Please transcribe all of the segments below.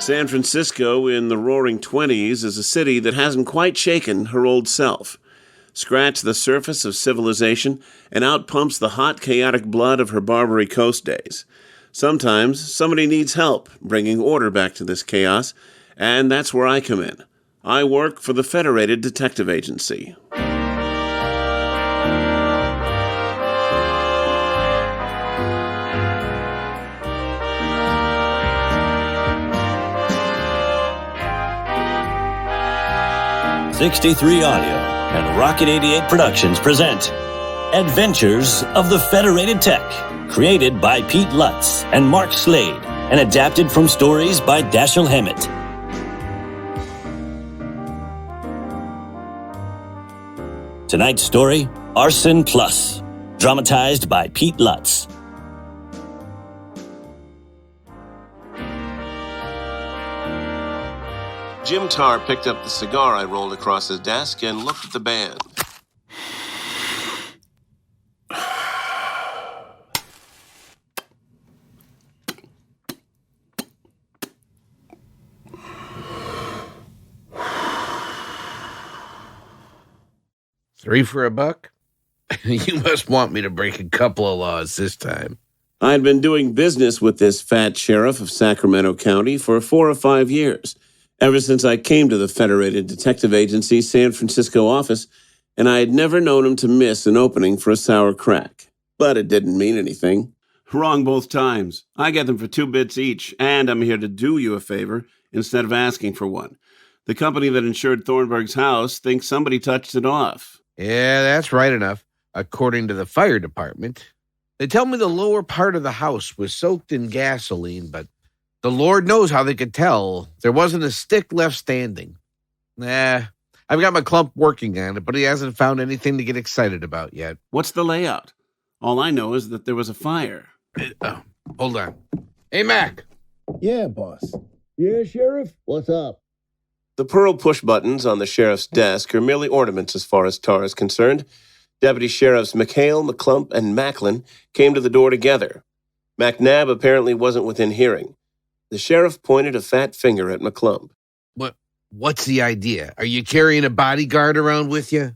San Francisco in the roaring 20s is a city that hasn't quite shaken her old self. Scratch the surface of civilization and out pumps the hot, chaotic blood of her Barbary Coast days. Sometimes somebody needs help bringing order back to this chaos, and that's where I come in. I work for the Federated Detective Agency. '63 Audio and Rocket 88 Productions present Adventures of the Federated Tec, created by Pete Lutz and Mark Slade, and adapted from stories by Dashiell Hammett. Tonight's story, Arson Plus, dramatized by Pete Lutz. Jim Tarr picked up the cigar I rolled across his desk and looked at the band. $3 for $1? You must want me to break a couple of laws this time. I'd been doing business with this fat sheriff of Sacramento County for 4 or 5 years, ever since I came to the Federated Detective Agency's San Francisco office, and I had never known him to miss an opening for a sour crack. But it didn't mean anything. Wrong both times. I get them for 2 bits each, and I'm here to do you a favor instead of asking for one. The company that insured Thornburg's house thinks somebody touched it off. Yeah, that's right enough. According to the fire department, they tell me the lower part of the house was soaked in gasoline, but the Lord knows how they could tell. There wasn't a stick left standing. I've got my clump working on it, but he hasn't found anything to get excited about yet. What's the layout? All I know is that there was a fire. Hold on. Hey, Mac. Yeah, boss. Yeah, Sheriff? What's up? The pearl push buttons on the sheriff's desk are merely ornaments as far as Tarr is concerned. Deputy Sheriffs McHale, McClump, and Macklin came to the door together. McNabb apparently wasn't within hearing. The sheriff pointed a fat finger at McClump. What's the idea? Are you carrying a bodyguard around with you?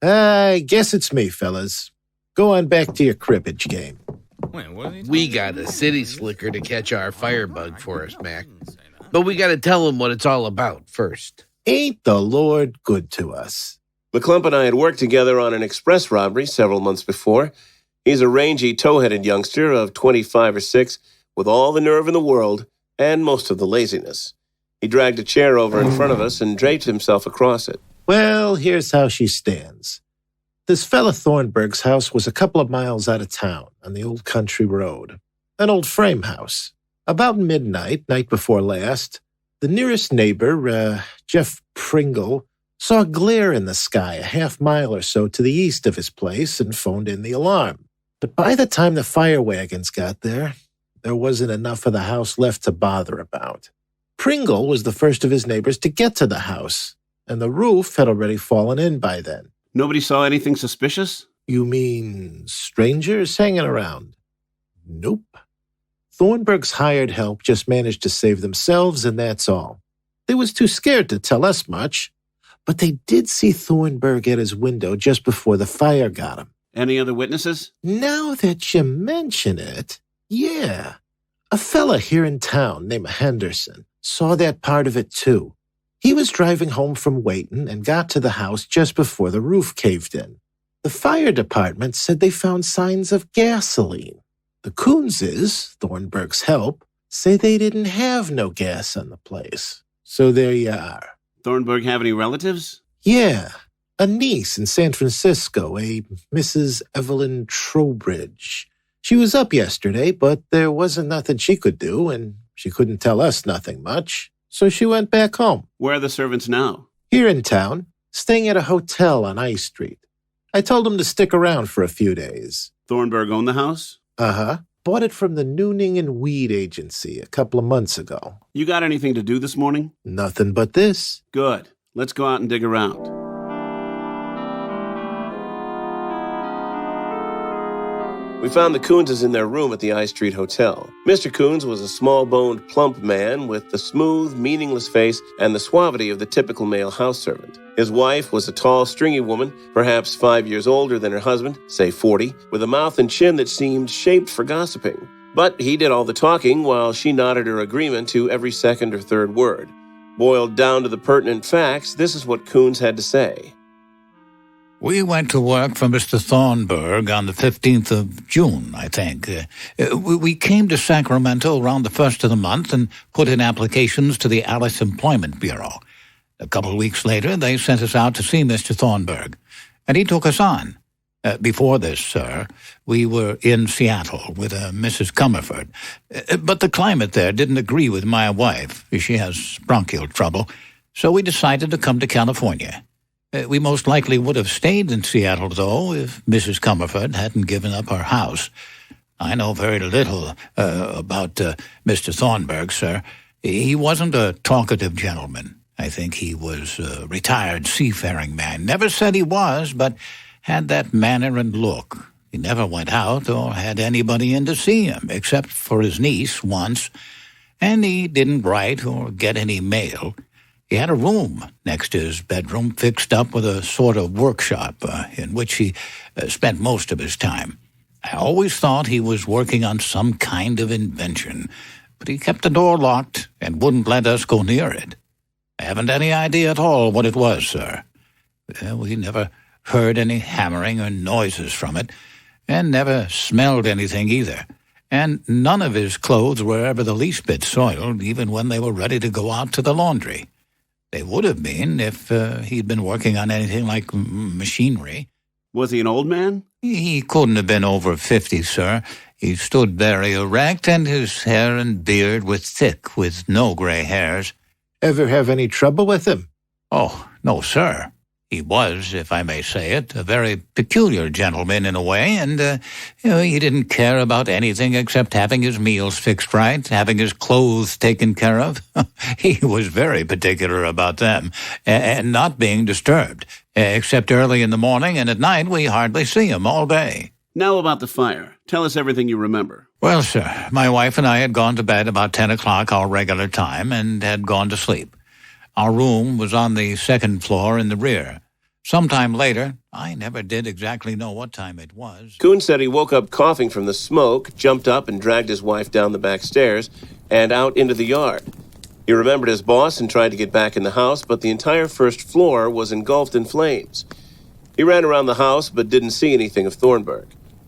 I guess it's me, fellas. Go on back to your cribbage game. We got a city slicker to catch our firebug for us, Mac. But we got to tell him what it's all about first. Ain't the Lord good to us? McClump and I had worked together on an express robbery several months before. He's a rangy, tow-headed youngster of 25 or 6 with all the nerve in the world and most of the laziness. He dragged a chair over in front of us and draped himself across it. Well, here's how she stands. This fella Thornburg's house was a couple of miles out of town on the old country road. An old frame house. About midnight, night before last, the nearest neighbor, Jeff Pringle, saw a glare in the sky a half mile or so to the east of his place and phoned in the alarm. But by the time the fire wagons got there wasn't enough of the house left to bother about. Pringle was the first of his neighbors to get to the house, and the roof had already fallen in by then. Nobody saw anything suspicious? You mean strangers hanging around? Nope. Thornburg's hired help just managed to save themselves, and that's all. They was too scared to tell us much, but they did see Thornburg at his window just before the fire got him. Any other witnesses? Now that you mention it, yeah. A fella here in town named Henderson saw that part of it too. He was driving home from Wayton and got to the house just before the roof caved in. The fire department said they found signs of gasoline. The Coonses, Thornburg's help, say they didn't have no gas on the place. So there you are. Thornburg have any relatives? Yeah, a niece in San Francisco, a Mrs. Evelyn Trowbridge. She was up yesterday, but there wasn't nothing she could do, and she couldn't tell us nothing much. So she went back home. Where are the servants now? Here in town, staying at a hotel on I Street. I told them to stick around for a few days. Thornburg own the house? Uh-huh. Bought it from the Nooning and Weed Agency a couple of months ago. You got anything to do this morning? Nothing but this. Good. Let's go out and dig around. We found the Coonses in their room at the I Street Hotel. Mr. Coons was a small-boned, plump man with the smooth, meaningless face and the suavity of the typical male house servant. His wife was a tall, stringy woman, perhaps 5 years older than her husband, say 40, with a mouth and chin that seemed shaped for gossiping. But he did all the talking while she nodded her agreement to every second or third word. Boiled down to the pertinent facts, this is what Coons had to say. We went to work for Mr. Thornburg on the 15th of June, I think. We came to Sacramento around the 1st of the month and put in applications to the Alice Employment Bureau. A couple of weeks later, they sent us out to see Mr. Thornburg, and he took us on. Before this, sir, we were in Seattle with Mrs. Comerford. But the climate there didn't agree with my wife. She has bronchial trouble, so we decided to come to California. We most likely would have stayed in Seattle, though, if Mrs. Comerford hadn't given up her house. I know very little about Mr. Thornburg, sir. He wasn't a talkative gentleman. I think he was a retired seafaring man. Never said he was, but had that manner and look. He never went out or had anybody in to see him, except for his niece once, and he didn't write or get any mail. He had a room next to his bedroom fixed up with a sort of workshop in which he spent most of his time. I always thought he was working on some kind of invention, but he kept the door locked and wouldn't let us go near it. I haven't any idea at all what it was, sir. We never heard any hammering or noises from it, and never smelled anything either. And none of his clothes were ever the least bit soiled, even when they were ready to go out to the laundry. They would have been if he'd been working on anything like machinery. Was he an old man? He couldn't have been over 50, sir. He stood very erect, and his hair and beard were thick, with no gray hairs. Ever have any trouble with him? Oh, no, sir. He was, if I may say it, a very peculiar gentleman in a way, and he didn't care about anything except having his meals fixed right, having his clothes taken care of. He was very particular about them, and not being disturbed, except early in the morning, and at night we hardly see him all day. Now about the fire. Tell us everything you remember. Well, sir, my wife and I had gone to bed about 10 o'clock, our regular time, and had gone to sleep. Our room was on the second floor in the rear. Sometime later, I never did exactly know what time it was. Coon said he woke up coughing from the smoke, jumped up and dragged his wife down the back stairs and out into the yard. He remembered his boss and tried to get back in the house, but the entire first floor was engulfed in flames. He ran around the house but didn't see anything of Thornburg.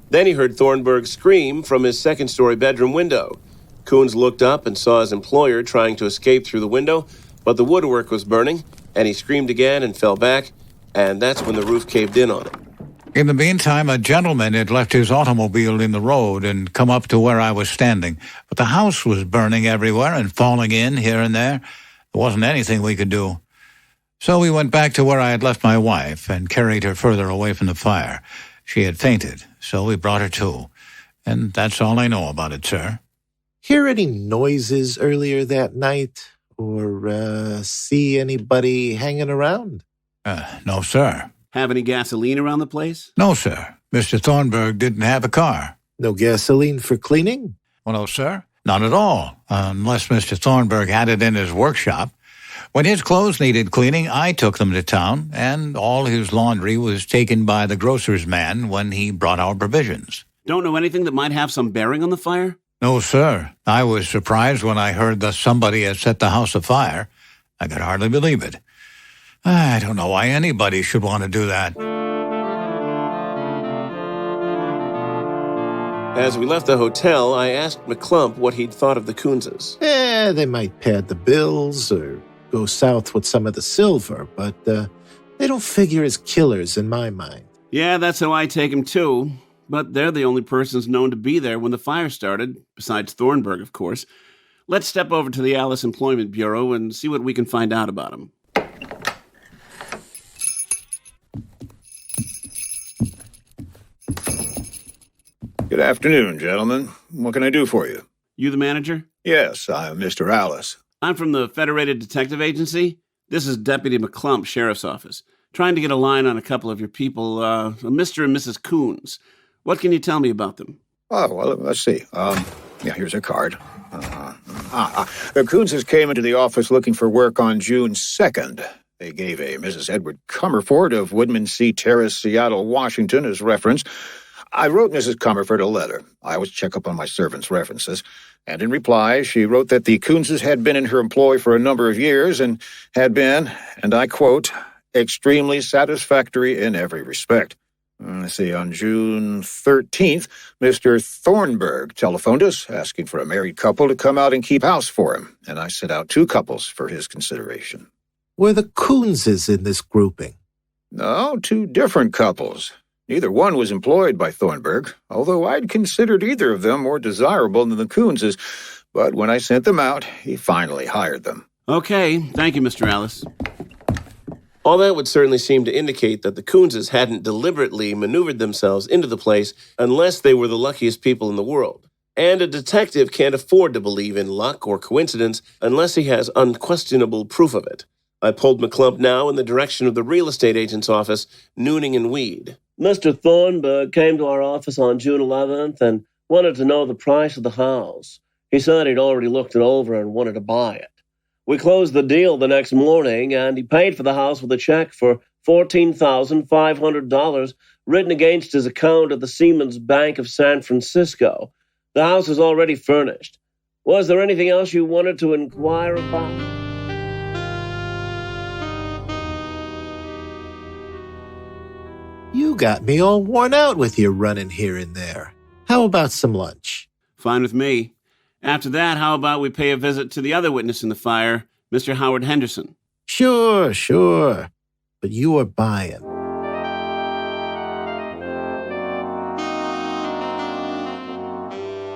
Then he heard Thornburg scream from his second-story bedroom window. Coons looked up and saw his employer trying to escape through the window, but the woodwork was burning, and he screamed again and fell back, and that's when the roof caved in on him. In the meantime, a gentleman had left his automobile in the road and come up to where I was standing. But the house was burning everywhere and falling in here and there. There wasn't anything we could do. So we went back to where I had left my wife and carried her further away from the fire. She had fainted, so we brought her to. And that's all I know about it, sir. Hear any noises earlier that night? Or see anybody hanging around? No, sir. Have any gasoline around the place? No, sir. Mr. Thornburg didn't have a car. No gasoline for cleaning? Well, no, sir. Not at all, unless Mr. Thornburg had it in his workshop. When his clothes needed cleaning, I took them to town, and all his laundry was taken by the grocer's man when he brought our provisions. Don't know anything that might have some bearing on the fire? No, sir. I was surprised when I heard that somebody had set the house afire. I could hardly believe it. I don't know why anybody should want to do that. As we left the hotel, I asked McClump what he'd thought of the Coonses. They might pad the bills or go south with some of the silver, but they don't figure as killers in my mind. Yeah, that's how I take them too. But they're the only persons known to be there when the fire started, besides Thornburg, of course. Let's step over to the Alice Employment Bureau and see what we can find out about them. Good afternoon, gentlemen. What can I do for you? You the manager? Yes, I'm Mr. Alice. I'm from the Federated Detective Agency. This is Deputy McClump, Sheriff's Office. Trying to get a line on a couple of your people, Mr. and Mrs. Coons. What can you tell me about them? Oh, well, let's see. Here's a card. The Coonses came into the office looking for work on June 2nd. They gave a Mrs. Edward Comerford of Woodmansea Terrace, Seattle, Washington, as reference. I wrote Mrs. Comerford a letter. I always check up on my servants' references. And in reply, she wrote that the Coonses had been in her employ for a number of years and had been, and I quote, extremely satisfactory in every respect. Let's see, on June 13th, Mr. Thornburg telephoned us, asking for a married couple to come out and keep house for him, and I sent out 2 couples for his consideration. Were the Coonses in this grouping? No, 2 different couples. Neither one was employed by Thornburg, although I'd considered either of them more desirable than the Coonses, but when I sent them out, he finally hired them. Okay, thank you, Mr. Alice. All that would certainly seem to indicate that the Coonses hadn't deliberately maneuvered themselves into the place unless they were the luckiest people in the world. And a detective can't afford to believe in luck or coincidence unless he has unquestionable proof of it. I pulled McClump now in the direction of the real estate agent's office, Nooning and Weed. Mr. Thornburg came to our office on June 11th and wanted to know the price of the house. He said he'd already looked it over and wanted to buy it. We closed the deal the next morning, and he paid for the house with a check for $14,500 written against his account at the Siemens Bank of San Francisco. The house is already furnished. Was there anything else you wanted to inquire about? You got me all worn out with your running here and there. How about some lunch? Fine with me. After that, how about we pay a visit to the other witness in the fire, Mr. Howard Henderson? Sure. But you are buying.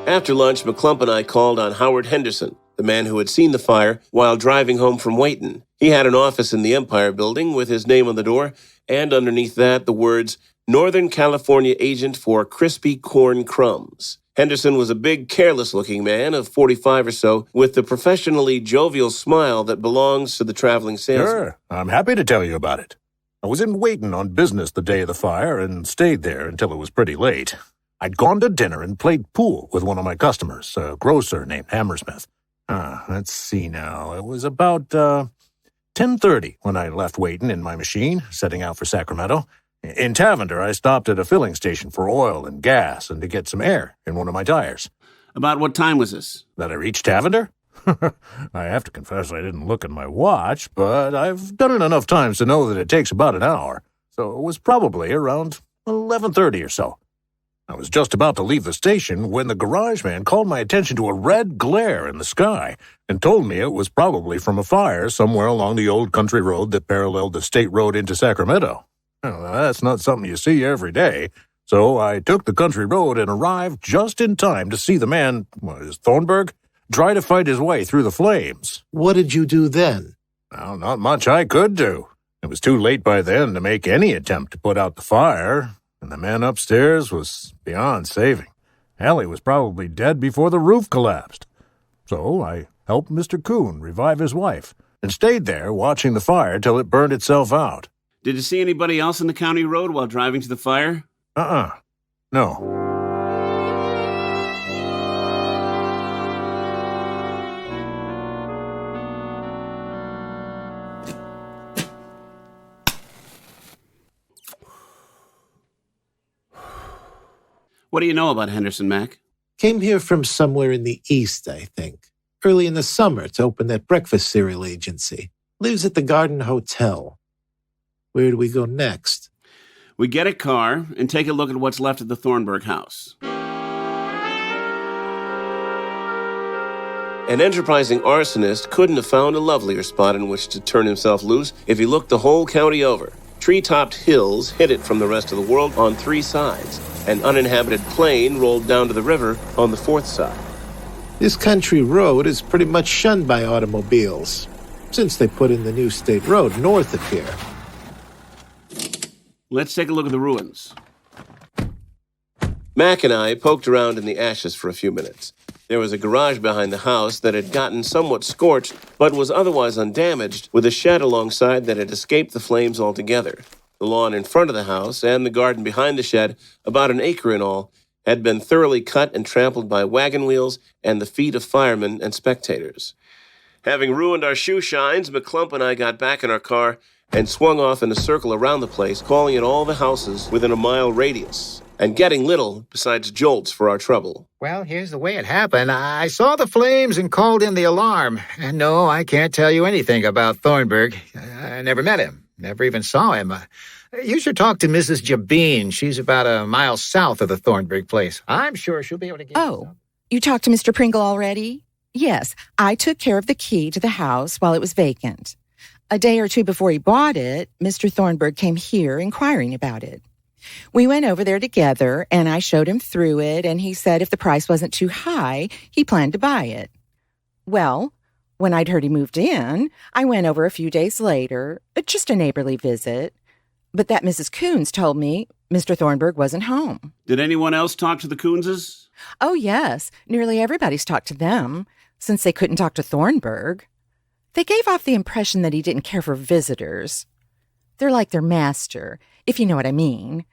After lunch, McClump and I called on Howard Henderson, the man who had seen the fire while driving home from Wayton. He had an office in the Empire Building with his name on the door, and underneath that the words, Northern California Agent for Crispy Corn Crumbs. Henderson was a big, careless-looking man of 45 or so, with the professionally jovial smile that belongs to the traveling salesman. Sure, I'm happy to tell you about it. I was in Wayton on business the day of the fire and stayed there until it was pretty late. I'd gone to dinner and played pool with one of my customers, a grocer named Hammersmith. Let's see now. It was about 10:30 when I left Wayton in my machine, setting out for Sacramento. In Tavender, I stopped at a filling station for oil and gas and to get some air in one of my tires. About what time was this? That I reached Tavender? I have to confess I didn't look at my watch, but I've done it enough times to know that it takes about an hour, so it was probably around 11:30 or so. I was just about to leave the station when the garage man called my attention to a red glare in the sky and told me it was probably from a fire somewhere along the old country road that paralleled the state road into Sacramento. Well, that's not something you see every day, so I took the country road and arrived just in time to see the man, Thornburg, try to fight his way through the flames. What did you do then? Well, not much I could do. It was too late by then to make any attempt to put out the fire, and the man upstairs was beyond saving. Allie was probably dead before the roof collapsed. So I helped Mr. Coon revive his wife and stayed there watching the fire till it burned itself out. Did you see anybody else in the county road while driving to the fire? No. What do you know about Henderson, Mac? Came here from somewhere in the east, I think. Early in the summer to open that breakfast cereal agency. Lives at the Garden Hotel. Where do we go next? We get a car and take a look at what's left of the Thornburg house. An enterprising arsonist couldn't have found a lovelier spot in which to turn himself loose if he looked the whole county over. Tree-topped hills hid it from the rest of the world on 3 sides. An uninhabited plain rolled down to the river on the 4th side. This country road is pretty much shunned by automobiles, since they put in the new state road north of here. Let's take a look at the ruins. Mac and I poked around in the ashes for a few minutes. There was a garage behind the house that had gotten somewhat scorched, but was otherwise undamaged, with a shed alongside that had escaped the flames altogether. The lawn in front of the house and the garden behind the shed, about an acre in all, had been thoroughly cut and trampled by wagon wheels and the feet of firemen and spectators. Having ruined our shoe shines, McClump and I got back in our car and swung off in a circle around the place, calling at all the houses within a mile radius, and getting little besides jolts for our trouble. Well, here's the way it happened. I saw the flames and called in the alarm. And no, I can't tell you anything about Thornburg. I never met him, never even saw him. You should talk to Mrs. Jabine. She's about a mile south of the Thornburg place. I'm sure she'll be able to get you some. You talked to Mr. Pringle already? Yes, I took care of the key to the house while it was vacant. A day or two before he bought it, Mr. Thornburg came here inquiring about it. We went over there together, and I showed him through it, and he said if the price wasn't too high, he planned to buy it. Well, when I'd heard he moved in, I went over a few days later, just a neighborly visit. But that Mrs. Coons told me Mr. Thornburg wasn't home. Did anyone else talk to the Coonses? Oh, yes. Nearly everybody's talked to them, since they couldn't talk to Thornburg. They gave off the impression that he didn't care for visitors. They're like their master, if you know what I mean.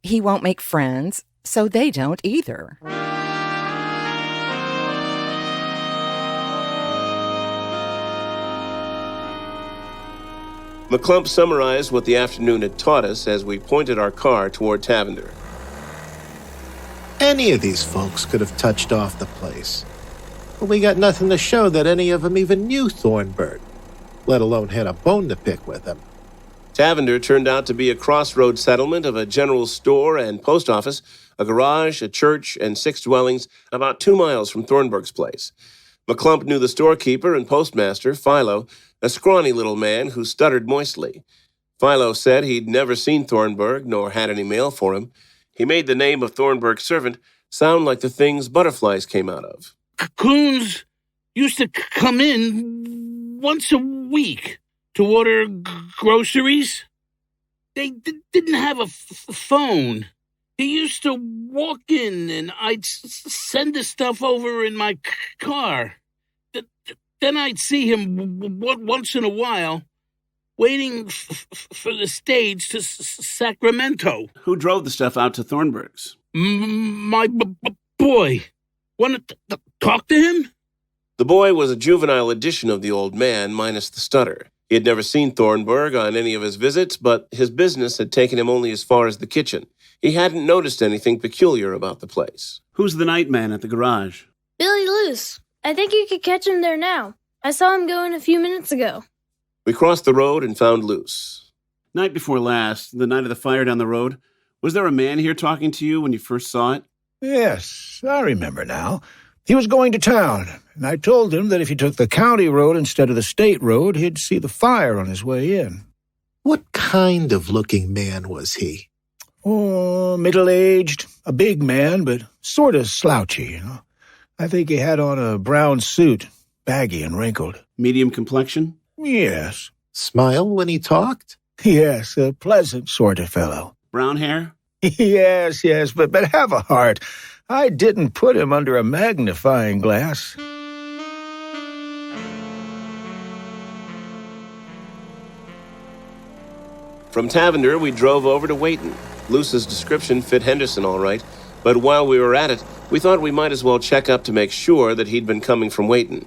He won't make friends, so they don't either. McClump summarized what the afternoon had taught us as we pointed our car toward Tavender. Any of these folks could have touched off the place. But we got nothing to show that any of them even knew Thornburg, let alone had a bone to pick with him. Tavender turned out to be a crossroad settlement of a general store and post office, a garage, a church, and 6 dwellings about 2 miles from Thornburg's place. McClump knew the storekeeper and postmaster, Philo, a scrawny little man who stuttered moistly. Philo said he'd never seen Thornburg nor had any mail for him. He made the name of Thornburg's servant sound like the things butterflies came out of. Coons used to come in once a week to order groceries. They didn't have a phone. He used to walk in and I'd send the stuff over in my car. Then I'd see him once in a while waiting for the stage to Sacramento. Who drove the stuff out to Thornburg's? My boy. Want to talk to him? The boy was a juvenile edition of the old man, minus the stutter. He had never seen Thornburg on any of his visits, but his business had taken him only as far as the kitchen. He hadn't noticed anything peculiar about the place. Who's the night man at the garage? Billy Luce. I think you could catch him there now. I saw him go in a few minutes ago. We crossed the road and found Luce. Night before last, the night of the fire down the road, was there a man here talking to you when you first saw it? Yes, I remember now. He was going to town, and I told him that if he took the county road instead of the state road, he'd see the fire on his way in. What kind of looking man was he? Oh, middle-aged, a big man, but sort of slouchy, you know. I think he had on a brown suit, baggy and wrinkled. Medium complexion? Yes. Smile when he talked? Yes, a pleasant sort of fellow. Brown hair? Yes, but have a heart. I didn't put him under a magnifying glass. From Tavender, we drove over to Wayton. Luce's description fit Henderson all right, but while we were at it, we thought we might as well check up to make sure that he'd been coming from Wayton.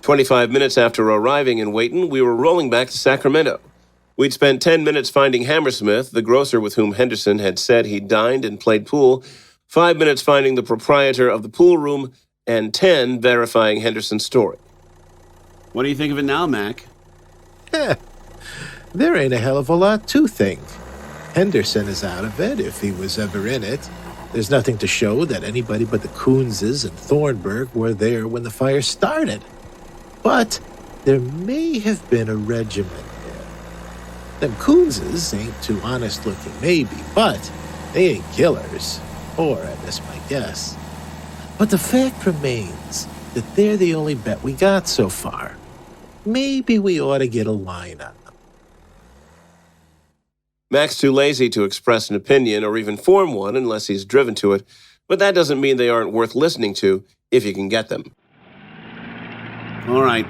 25 minutes after arriving in Wayton, we were rolling back to Sacramento. We'd spent 10 minutes finding Hammersmith, the grocer with whom Henderson had said he'd dined and played pool, 5 minutes finding the proprietor of the pool room, and 10 verifying Henderson's story. What do you think of it now, Mac? There ain't a hell of a lot to think. Henderson is out of it, if he was ever in it. There's nothing to show that anybody but the Coonses and Thornburg were there when the fire started. But there may have been a regiment there. Them Coonses ain't too honest-looking, maybe, but they ain't killers. Or, that's my guess. But the fact remains that they're the only bet we got so far. Maybe we ought to get a line on them. Mac's too lazy to express an opinion or even form one unless he's driven to it, but that doesn't mean they aren't worth listening to if you can get them. All right.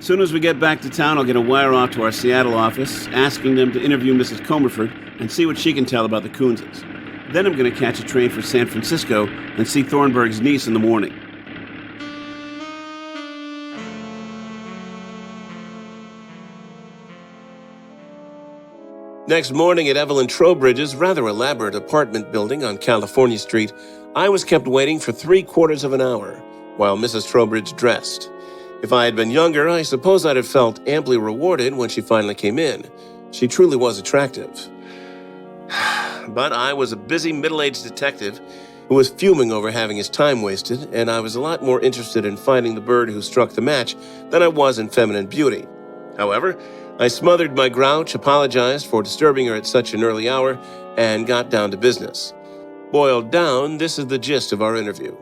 As soon as we get back to town, I'll get a wire off to our Seattle office, asking them to interview Mrs. Comerford and see what she can tell about the Coonses. Then I'm going to catch a train for San Francisco and see Thornburg's niece in the morning. Next morning at Evelyn Trowbridge's rather elaborate apartment building on California Street, I was kept waiting for 3/4 of an hour while Mrs. Trowbridge dressed. If I had been younger, I suppose I'd have felt amply rewarded when she finally came in. She truly was attractive. But I was a busy middle-aged detective who was fuming over having his time wasted, and I was a lot more interested in finding the bird who struck the match than I was in feminine beauty. However, I smothered my grouch, apologized for disturbing her at such an early hour, and got down to business. Boiled down, this is the gist of our interview.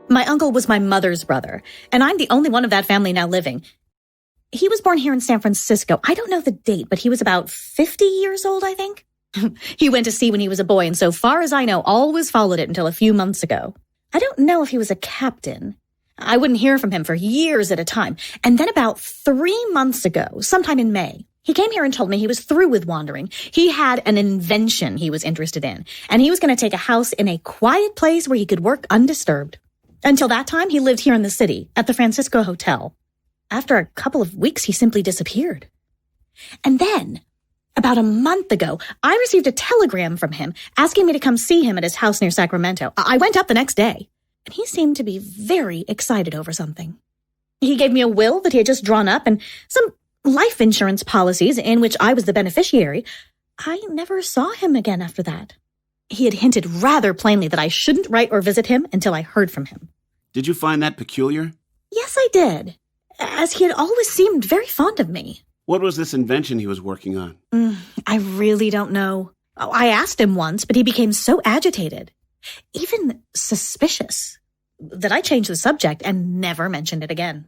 My uncle was my mother's brother, and I'm the only one of that family now living. He was born here in San Francisco. I don't know the date, but he was about 50 years old, I think. He went to sea when he was a boy, and so far as I know, always followed it until a few months ago. I don't know if he was a captain. I wouldn't hear from him for years at a time. And then about 3 months ago, sometime in May, he came here and told me he was through with wandering. He had an invention he was interested in, and he was going to take a house in a quiet place where he could work undisturbed. Until that time, he lived here in the city, at the Francisco Hotel. After a couple of weeks, he simply disappeared. And then, about a month ago, I received a telegram from him asking me to come see him at his house near Sacramento. I went up the next day, and he seemed to be very excited over something. He gave me a will that he had just drawn up and some life insurance policies in which I was the beneficiary. I never saw him again after that. He had hinted rather plainly that I shouldn't write or visit him until I heard from him. Did you find that peculiar? Yes, I did, as he had always seemed very fond of me. What was this invention he was working on? I really don't know. I asked him once, but he became so agitated, even suspicious, that I changed the subject and never mentioned it again.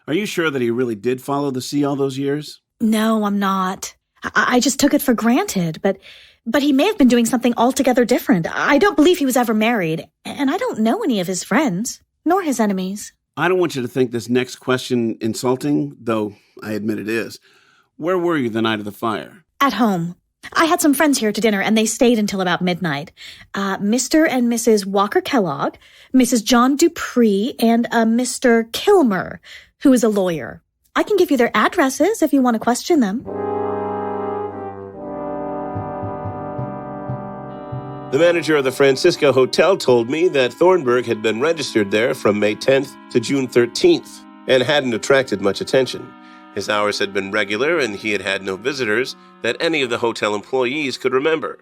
Are you sure that he really did follow the sea all those years? No, I'm not. I just took it for granted, but he may have been doing something altogether different. I don't believe he was ever married, and I don't know any of his friends, nor his enemies. I don't want you to think this next question insulting, though I admit it is. Where were you the night of the fire? At home. I had some friends here to dinner, and they stayed until about midnight. Mr. and Mrs. Walker Kellogg, Mrs. John Dupree, and Mr. Kilmer, who is a lawyer. I can give you their addresses if you want to question them. The manager of the Francisco Hotel told me that Thornburg had been registered there from May 10th to June 13th and hadn't attracted much attention. His hours had been regular, and he had had no visitors that any of the hotel employees could remember.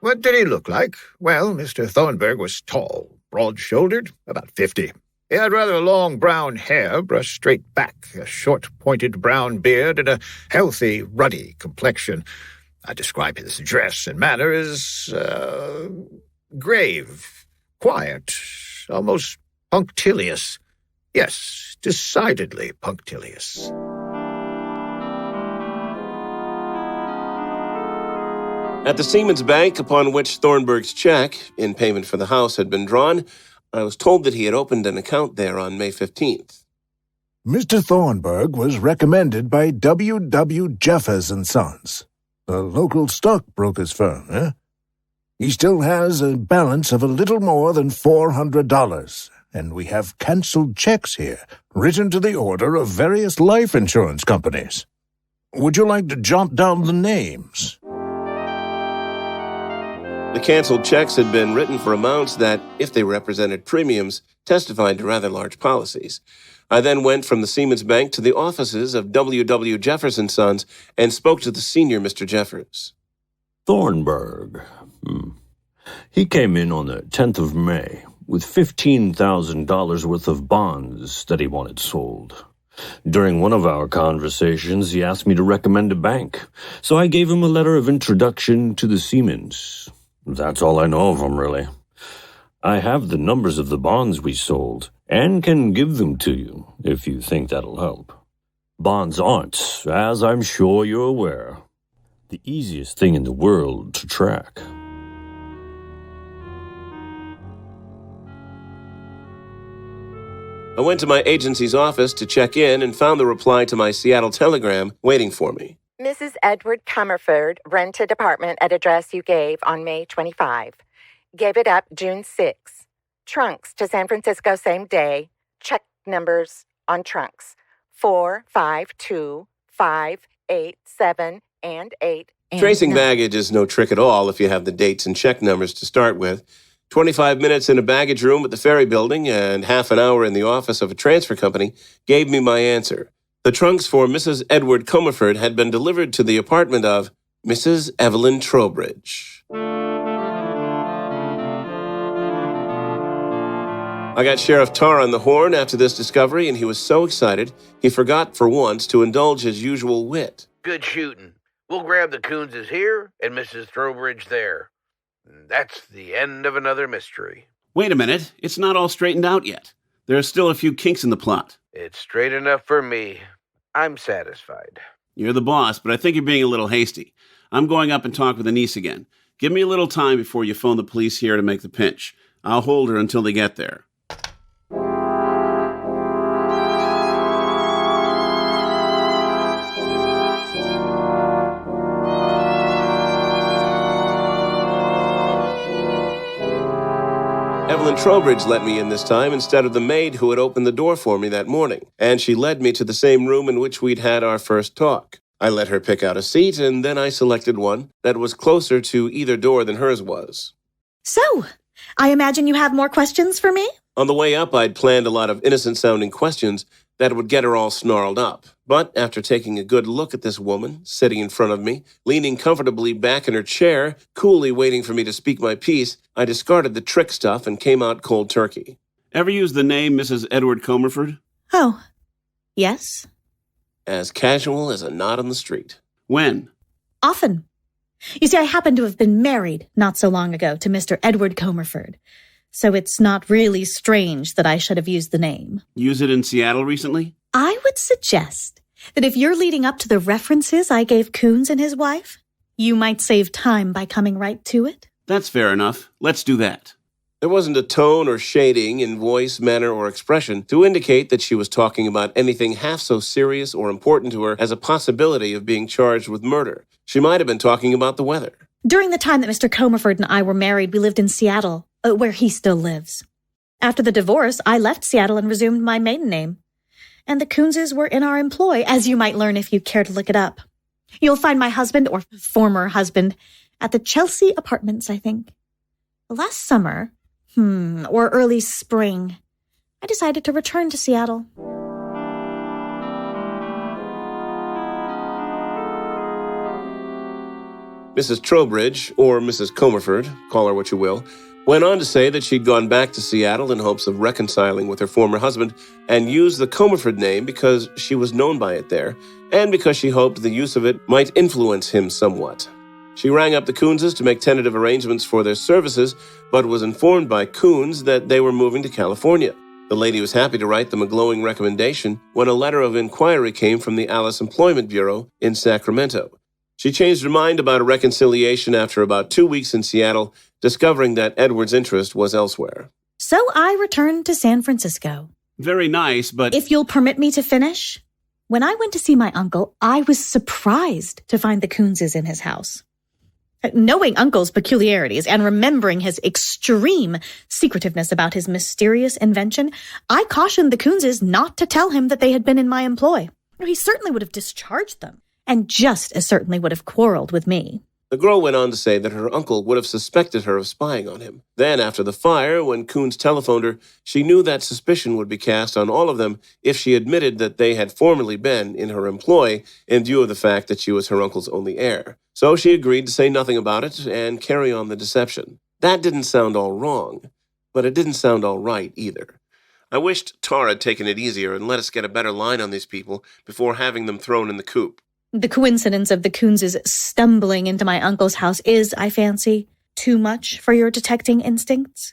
What did he look like? Well, Mr. Thornburg was tall, broad-shouldered, about 50. He had rather long brown hair brushed straight back, a short, pointed brown beard, and a healthy, ruddy complexion. I describe his dress and manner as grave, quiet, almost punctilious. Yes, decidedly punctilious. At the Siemens Bank, upon which Thornburg's check, in payment for the house, had been drawn, I was told that he had opened an account there on May 15th. Mr. Thornburg was recommended by W. Jeffers & Sons, a local stockbroker's firm, eh? He still has a balance of a little more than $400, and we have canceled checks here, written to the order of various life insurance companies. Would you like to jot down the names? The canceled checks had been written for amounts that, if they represented premiums, testified to rather large policies. I then went from the Siemens Bank to the offices of W. Jeffers & Sons and spoke to the senior Mr. Jeffers. Thornburg. He came in on the 10th of May with $15,000 worth of bonds that he wanted sold. During one of our conversations, he asked me to recommend a bank, so I gave him a letter of introduction to the Siemens. That's all I know of him, really. I have the numbers of the bonds we sold and can give them to you if you think that'll help. Bonds aren't, as I'm sure you're aware, the easiest thing in the world to track. I went to my agency's office to check in and found the reply to my Seattle telegram waiting for me. Mrs. Edward Comerford rented apartment at address you gave on May 25. Gave it up June 6. Trunks to San Francisco same day. Check numbers on trunks. 4, 5, 2, 5, 8, 7, and 8. And Tracing 9. baggage is no trick at all if you have the dates and check numbers to start with. 25 minutes in a baggage room at the ferry building and half an hour in the office of a transfer company gave me my answer. The trunks for Mrs. Edward Comerford had been delivered to the apartment of Mrs. Evelyn Trowbridge. I got Sheriff Tarr on the horn after this discovery, and he was so excited he forgot for once to indulge his usual wit. Good shooting. We'll grab the Coonses here and Mrs. Trowbridge there. That's the end of another mystery. Wait a minute, it's not all straightened out yet. There are still a few kinks in the plot. It's straight enough for me. I'm satisfied. You're the boss, but I think you're being a little hasty. I'm going up and talk with Anise again. Give me a little time before you phone the police here to make the pinch. I'll hold her until they get there. Evelyn Trowbridge let me in this time instead of the maid who had opened the door for me that morning, and she led me to the same room in which we'd had our first talk. I let her pick out a seat, and then I selected one that was closer to either door than hers was. So, I imagine you have more questions for me? On the way up, I'd planned a lot of innocent-sounding questions that would get her all snarled up. But after taking a good look at this woman sitting in front of me, leaning comfortably back in her chair, coolly waiting for me to speak my piece, I discarded the trick stuff and came out cold turkey. Ever use the name Mrs. Edward Comerford? Oh, yes. As casual as a knot on the street. When? Often. You see, I happen to have been married not so long ago to Mr. Edward Comerford, so it's not really strange that I should have used the name. Use it in Seattle recently? I would suggest that if you're leading up to the references I gave Coons and his wife, you might save time by coming right to it. That's fair enough. Let's do that. There wasn't a tone or shading in voice, manner, or expression to indicate that she was talking about anything half so serious or important to her as a possibility of being charged with murder. She might have been talking about the weather. During the time that Mr. Comerford and I were married, we lived in Seattle, where he still lives. After the divorce, I left Seattle and resumed my maiden name. And the Coonses were in our employ, as you might learn if you care to look it up. You'll find my husband, or former husband, at the Chelsea Apartments, I think. Last summer, or early spring, I decided to return to Seattle. Mrs. Trowbridge, or Mrs. Comerford, call her what you will, went on to say that she'd gone back to Seattle in hopes of reconciling with her former husband and used the Comerford name because she was known by it there and because she hoped the use of it might influence him somewhat. She rang up the Coonses to make tentative arrangements for their services, but was informed by Coons that they were moving to California. The lady was happy to write them a glowing recommendation when a letter of inquiry came from the Alice Employment Bureau in Sacramento. She changed her mind about a reconciliation after about 2 weeks in Seattle, discovering that Edward's interest was elsewhere. So I returned to San Francisco. Very nice, but... If you'll permit me to finish, when I went to see my uncle, I was surprised to find the Coonses in his house. Knowing Uncle's peculiarities and remembering his extreme secretiveness about his mysterious invention, I cautioned the Coonses not to tell him that they had been in my employ. He certainly would have discharged them, and just as certainly would have quarreled with me. The girl went on to say that her uncle would have suspected her of spying on him. Then, after the fire, when Coons telephoned her, she knew that suspicion would be cast on all of them if she admitted that they had formerly been in her employ in view of the fact that she was her uncle's only heir. So she agreed to say nothing about it and carry on the deception. That didn't sound all wrong, but it didn't sound all right either. I wished Tar had taken it easier and let us get a better line on these people before having them thrown in the coop. The coincidence of the Coonses stumbling into my uncle's house is, I fancy, too much for your detecting instincts.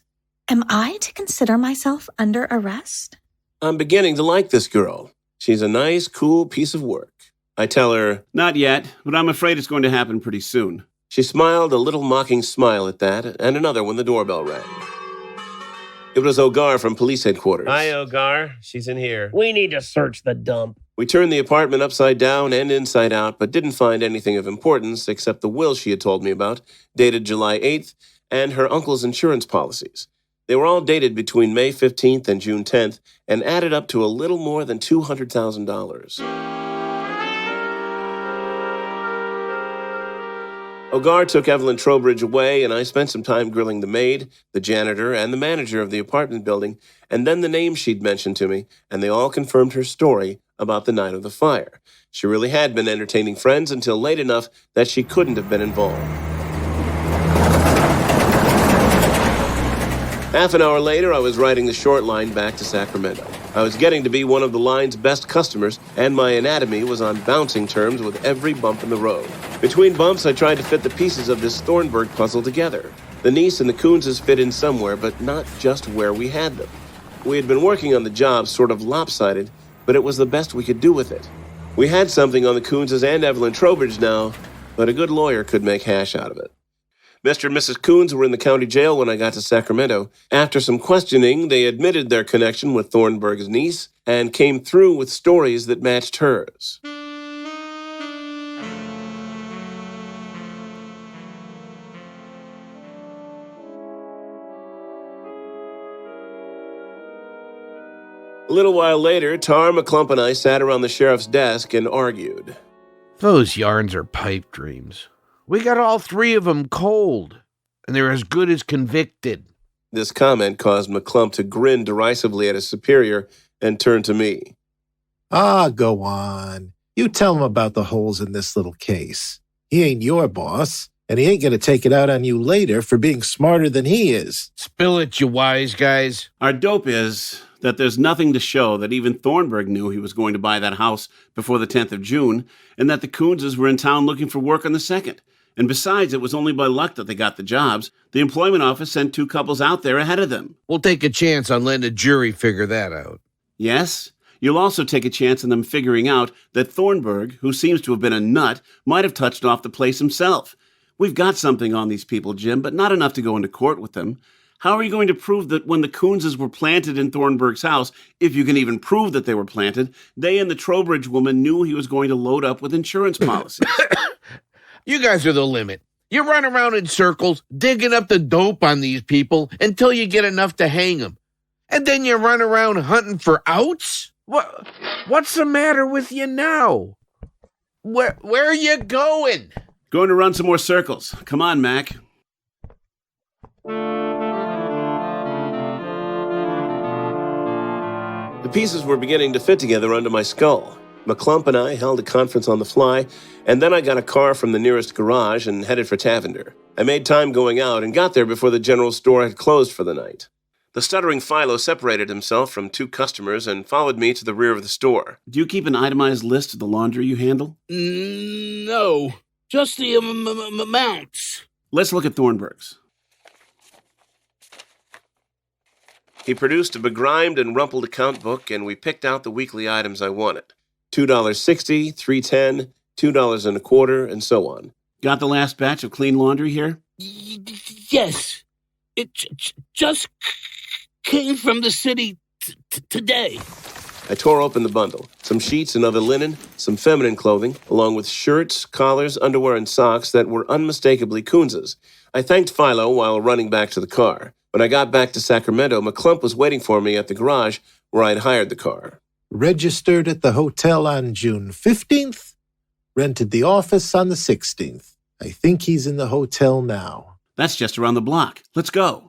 Am I to consider myself under arrest? I'm beginning to like this girl. She's a nice, cool piece of work. I tell her, not yet, but I'm afraid it's going to happen pretty soon. She smiled a little mocking smile at that, and another when the doorbell rang. It was Ogar from police headquarters. Hi, Ogar. She's in here. We need to search the dump. We turned the apartment upside down and inside out, but didn't find anything of importance except the will she had told me about, dated July 8th, and her uncle's insurance policies. They were all dated between May 15th and June 10th and added up to a little more than $200,000. Ogar took Evelyn Trowbridge away, and I spent some time grilling the maid, the janitor, and the manager of the apartment building, and then the names she'd mentioned to me, and they all confirmed her story about the night of the fire. She really had been entertaining friends until late enough that she couldn't have been involved. Half an hour later, I was riding the short line back to Sacramento. I was getting to be one of the line's best customers, and my anatomy was on bouncing terms with every bump in the road. Between bumps, I tried to fit the pieces of this Thornburg puzzle together. The niece and the Coonses fit in somewhere, but not just where we had them. We had been working on the job sort of lopsided, but it was the best we could do with it. We had something on the Coonses and Evelyn Trowbridge now, but a good lawyer could make hash out of it. Mr. and Mrs. Coons were in the county jail when I got to Sacramento. After some questioning, they admitted their connection with Thornburg's niece and came through with stories that matched hers. A little while later, Tar, McClump, and I sat around the sheriff's desk and argued. Those yarns are pipe dreams. We got all three of them cold, and they're as good as convicted. This comment caused McClump to grin derisively at his superior and turn to me. Go on. You tell him about the holes in this little case. He ain't your boss, and he ain't going to take it out on you later for being smarter than he is. Spill it, you wise guys. Our dope is that there's nothing to show that even Thornburg knew he was going to buy that house before the 10th of June, and that the Coonses were in town looking for work on the 2nd. And besides, it was only by luck that they got the jobs. The employment office sent two couples out there ahead of them. We'll take a chance on letting a jury figure that out. Yes? You'll also take a chance on them figuring out that Thornburg, who seems to have been a nut, might have touched off the place himself. We've got something on these people, Jim, but not enough to go into court with them. How are you going to prove that when the Coonses were planted in Thornburg's house, if you can even prove that they were planted, they and the Trowbridge woman knew he was going to load up with insurance policies? You guys are the limit. You run around in circles, digging up the dope on these people until you get enough to hang them. And then you run around hunting for outs? What's the matter with you now? Where are you going? Going to run some more circles. Come on, Mac. The pieces were beginning to fit together under my skull. McClump and I held a conference on the fly, and then I got a car from the nearest garage and headed for Tavender. I made time going out and got there before the general store had closed for the night. The stuttering Philo separated himself from two customers and followed me to the rear of the store. Do you keep an itemized list of the laundry you handle? No, just the amounts. Let's look at Thornburg's. He produced a begrimed and rumpled account book, and we picked out the weekly items I wanted. $2.60, $3.10, $2.25, and so on. Got the last batch of clean laundry here? Yes. It just came from the city today. I tore open the bundle. Some sheets and other linen, some feminine clothing, along with shirts, collars, underwear, and socks that were unmistakably Coonses. I thanked Philo while running back to the car. When I got back to Sacramento, McClump was waiting for me at the garage where I'd hired the car. Registered at the hotel on June 15th. Rented the office on the 16th. I think he's in the hotel now. That's just around the block. Let's go.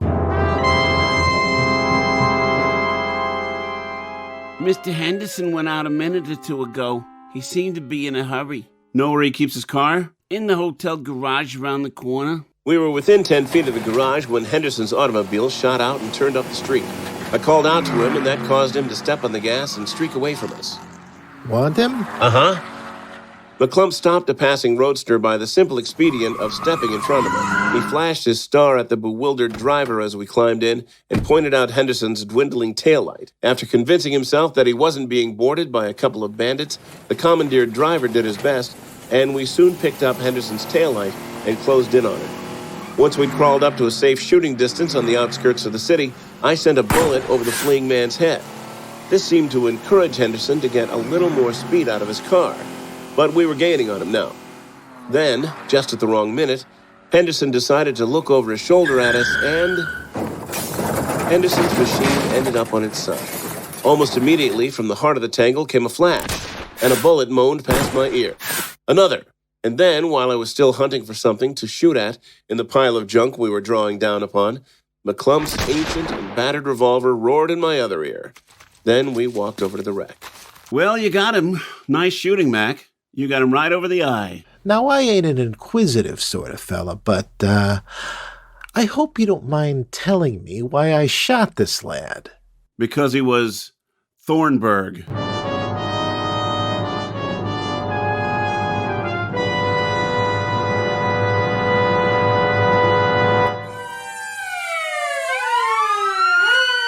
Mr. Henderson went out a minute or two ago. He seemed to be in a hurry. Know where he keeps his car? In the hotel garage around the corner. We were within 10 feet of the garage when Henderson's automobile shot out and turned up the street. I called out to him, and that caused him to step on the gas and streak away from us. Want him? Uh-huh. McClump stopped a passing roadster by the simple expedient of stepping in front of him. He flashed his star at the bewildered driver as we climbed in and pointed out Henderson's dwindling taillight. After convincing himself that he wasn't being boarded by a couple of bandits, the commandeered driver did his best, and we soon picked up Henderson's taillight and closed in on it. Once we'd crawled up to a safe shooting distance on the outskirts of the city, I sent a bullet over the fleeing man's head. This seemed to encourage Henderson to get a little more speed out of his car, but we were gaining on him now. Then, just at the wrong minute, Henderson decided to look over his shoulder at us, and Henderson's machine ended up on its side. Almost immediately, from the heart of the tangle came a flash, and a bullet moaned past my ear. Another. And then, while I was still hunting for something to shoot at in the pile of junk we were drawing down upon, McClump's ancient and battered revolver roared in my other ear. Then we walked over to the wreck. Well, you got him. Nice shooting, Mac. You got him right over the eye. Now, I ain't an inquisitive sort of fella, but I hope you don't mind telling me why I shot this lad. Because he was Thornburg.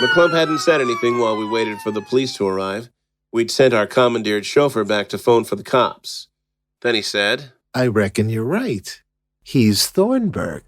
McClump hadn't said anything while we waited for the police to arrive. We'd sent our commandeered chauffeur back to phone for the cops. Then he said, I reckon you're right. He's Thornburg.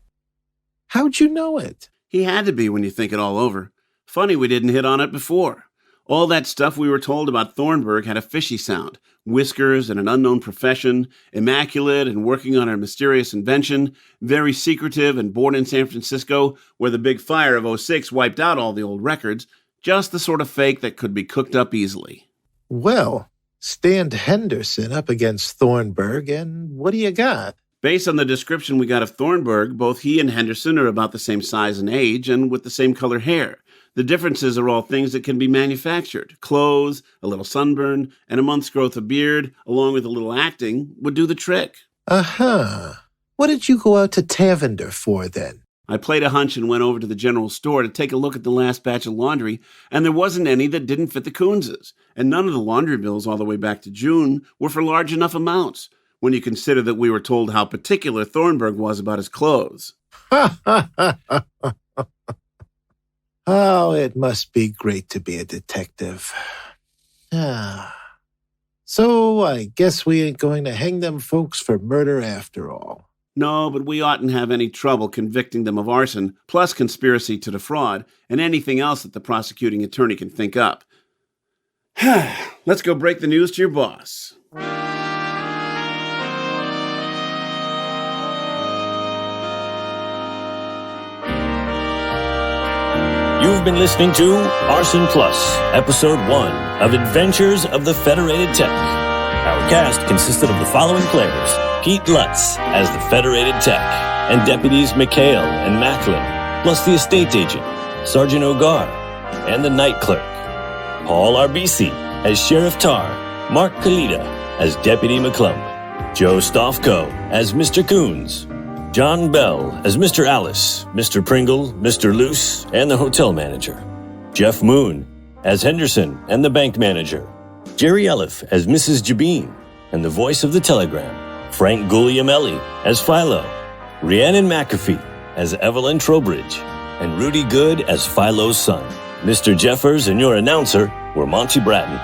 How'd you know it? He had to be when you think it all over. Funny we didn't hit on it before. All that stuff we were told about Thornburg had a fishy sound. Whiskers and an unknown profession, immaculate and working on a mysterious invention, very secretive and born in San Francisco, where the big fire of '06 wiped out all the old records. Just the sort of fake that could be cooked up easily. Well, stand Henderson up against Thornburg, and what do you got? Based on the description we got of Thornburg, both he and Henderson are about the same size and age and with the same color hair. The differences are all things that can be manufactured. Clothes, a little sunburn, and a month's growth of beard, along with a little acting, would do the trick. Uh-huh. What did you go out to Tavender for, then? I played a hunch and went over to the general store to take a look at the last batch of laundry, and there wasn't any that didn't fit the Coonses. And none of the laundry bills all the way back to June were for large enough amounts, when you consider that we were told how particular Thornburg was about his clothes. Oh, it must be great to be a detective. So I guess we ain't going to hang them folks for murder after all. No, but we oughtn't have any trouble convicting them of arson, plus conspiracy to defraud, and anything else that the prosecuting attorney can think up. Let's go break the news to your boss. You've been listening to Arson Plus, Episode 1 of Adventures of the Federated Tec. Our cast consisted of the following players: Pete Lutz as the Federated Tec, and Deputies McHale and Macklin, plus the estate agent, Sergeant Ogar, and the night clerk. Paul Arbisi as Sheriff Tar, Mark Kalita as Deputy McClump, Joe Stofko as Mr. Coons, John Bell as Mr. Alice, Mr. Pringle, Mr. Luce, and the hotel manager. Jeff Moon as Henderson and the bank manager. Jerry Eliff as Mrs. Jabeen and the voice of the telegram. Frank Guglielmelli as Philo. Rhiannon McAfee as Evelyn Trowbridge. And Rudy Good as Philo's son. Mr. Jeffers and your announcer were Monty Bratton.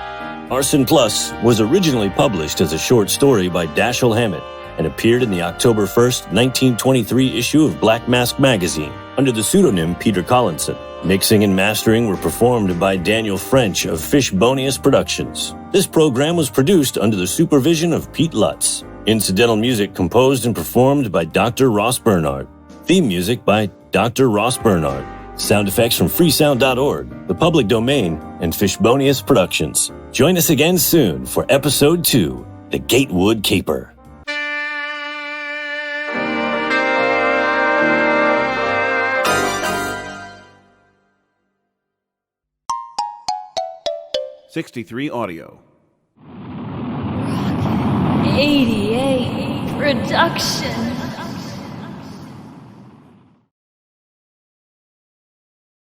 Arson Plus was originally published as a short story by Dashiell Hammett and appeared in the October 1st, 1923 issue of Black Mask magazine under the pseudonym Peter Collinson. Mixing and mastering were performed by Daniel French of Fishbonius Productions. This program was produced under the supervision of Pete Lutz. Incidental music composed and performed by Dr. Ross Bernard. Theme music by Dr. Ross Bernard. Sound effects from freesound.org, the public domain, and Fishbonius Productions. Join us again soon for Episode 2, The Gatewood Caper. '63 Audio. 88 Production.